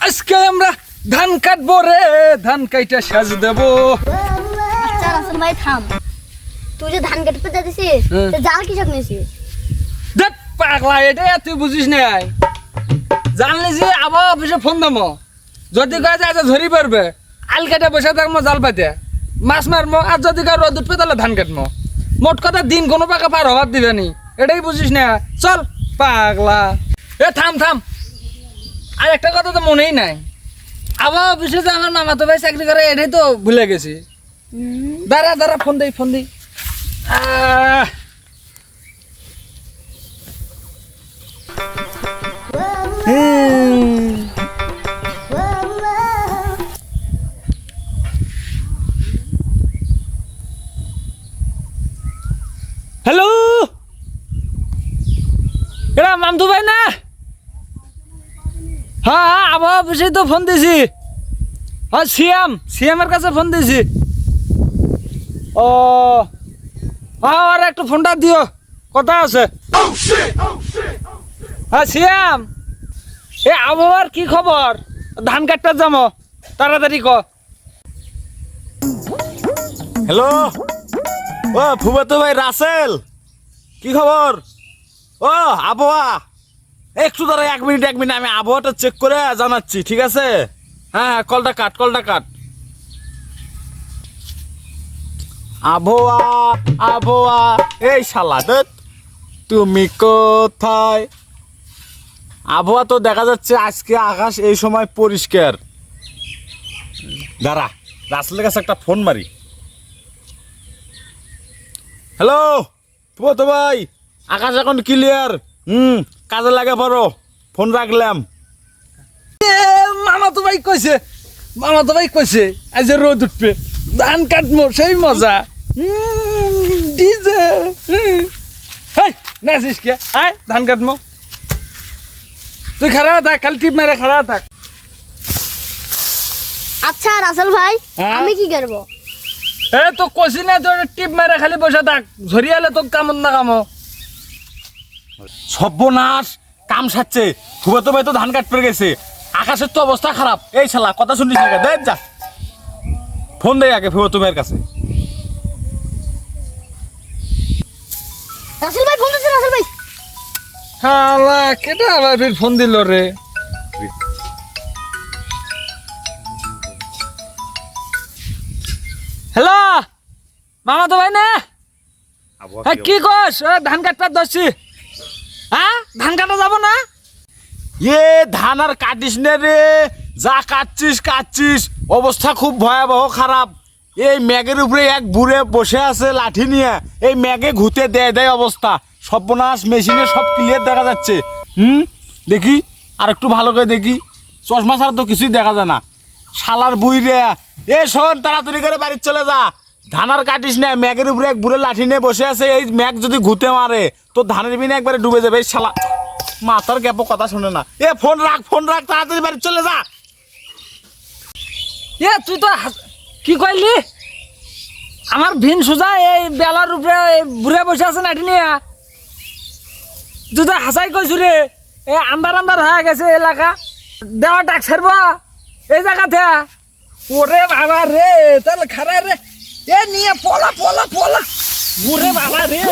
আজকে আমরা ধান কাটবো রে, ধান কাইটা সাজ দেবো। আচ্ছা রাসেল ভাই থাম, তুই যে ধান কাটতে যাচ্ছিস জাল কিসব নিয়েছিস? দেখ পাগলা, এটা তুই বুঝিস নাই। জানলি যে আবার অফিসে ফোন দামো, যদি কয় যে আচ্ছা ধরি পারবে আল কাটা বসে থাকবো জাল পাতে মাছ মারবো, আর যদি কয় রোদ উঠবে তাহলে ধান কাটবো। মোট কথা দিন কোনো পাকা পার হবার দিবে নি, এটাই বুঝিস না। চল পাগলা, এ থাম থাম, আর একটা কথা তো মনেই নাই। আবার অফিসে যে আমার মামা তো ভাই চাকরি করে, এটাই তো ভুলে গেছি। দাঁড়া দাঁড়া, ফোন দিই ফোন দিই। হ্যালো, এরা মামদু ভাই না? হ্যাঁ হ্যাঁ, আবহাওয়া অফিসে তো ফোন দিছি। হ্যাঁ সিএমের কাছে ফোন দিছি। ও হ্যাঁ, আর একটু ফোনটা দিও, কথা আছে। হ্যাঁ সিএম, এ আবহাওয়ার কি খবর? ধান কাটতে যাবো, তাড়াতাড়ি ক। হ্যালো, ও ফুবাতো ভাই রাসেল, কি খবর? ও আবহাওয়া, একটু দাঁড়া, এক মিনিট আমি আবহাওয়াটা চেক করে জানাচ্ছি, ঠিক আছে? হ্যাঁ কলটা কাট আবহাওয়া আবহাওয়া, এই শালা ধুৎ, তুমি কোথায়? আবহাওয়া তো দেখা যাচ্ছে আজকে আকাশ এই সময় পরিষ্কার। দাঁড়া, রাসেলের কাছে একটা ফোন মারি। হ্যালো ফুবাতো ভাই, আকাশ এখন ক্লিয়ার। কাজে লাগে পড়ো, ফোন রাখলাম। মামা তো ভাই কইছে আজ রোদ উঠবে, ধান কাটবো, সেই মজা। ডিজে নাচিস কে? আয় ধান কাটবো, তুই খারাপ থাক, খালি টিপ মেরে খারাপ থাক। আচ্ছা রাসেল ভাই, হ্যাঁ? আমি কি করব? এ তো কষি না, তোর টিপ মেরে খালি বসে থাক, ঝরিয়ালে তো কামন না কামো। সর্বনাশ, কাম সারছে। ফুবাতো ভাই তো ধান কাটতে গেছে, আকাশের তো অবস্থা খারাপ। এই শালা কথা শুনিস না, দেখ যা ফোন দেয় আগে ফুবাতো ভাইয়ের কাছে। রাসেল ভাই ফোন দিচ্ছে, রাসেল ভাই। হালা কেটা আবার ফির ফোন দিল রে? হ্যালো মামা তো ভাই না? হ্যাঁ কি কস? ধান কাটতে ধরছি। হ্যাঁ ধান কাটা যাবো না? এ ধান আর কাটিস না রে, যা কাটছিস অবস্থা খুব ভয়াবহ খারাপ। এই ম্যাগের উপরে এক বুড়ে বসে আছে লাঠি নিয়ে, এই ম্যাগে ঘুতে দেয় অবস্থা সর্বনাশ। মেশিনে সব ক্লিয়ার দেখা যাচ্ছে। দেখি আর একটু ভালো করে দেখি, চশমা ছাড়া তো কিছুই দেখা যায় না। শালার বুই রে, এ শোন তাড়াতাড়ি করে বাড়ি চলে যা। ধান আর কাটিস না, ম্যাগের উপরে এক বুড়ে লাঠি নিয়ে বসে আছে, এই ম্যাগ যদি ঘুতে মারে তো ধানের বিনে একবারে ডুবে যাবে। এই শালা মাথার গ্যাপও কথা শোনে না। এ ফোন রাখ তাড়াতাড়ি বাড়ি চলে যা। এ তুই তো কি কইলি? আমার ভিন সুজা এই বেলার উপরে বুড়ে বসে আছে নাটি নিয়ে, তুই তো হাসাই কইছু রে। এ আন্দার হয়ে গেছে এলাকা, দেওয়া ডাক ছাড়ব এই জায়গাতে। ওরে বাবা রে, তাহলে খারা রে, এ নিয়ে পলা ওরে বাবা রে।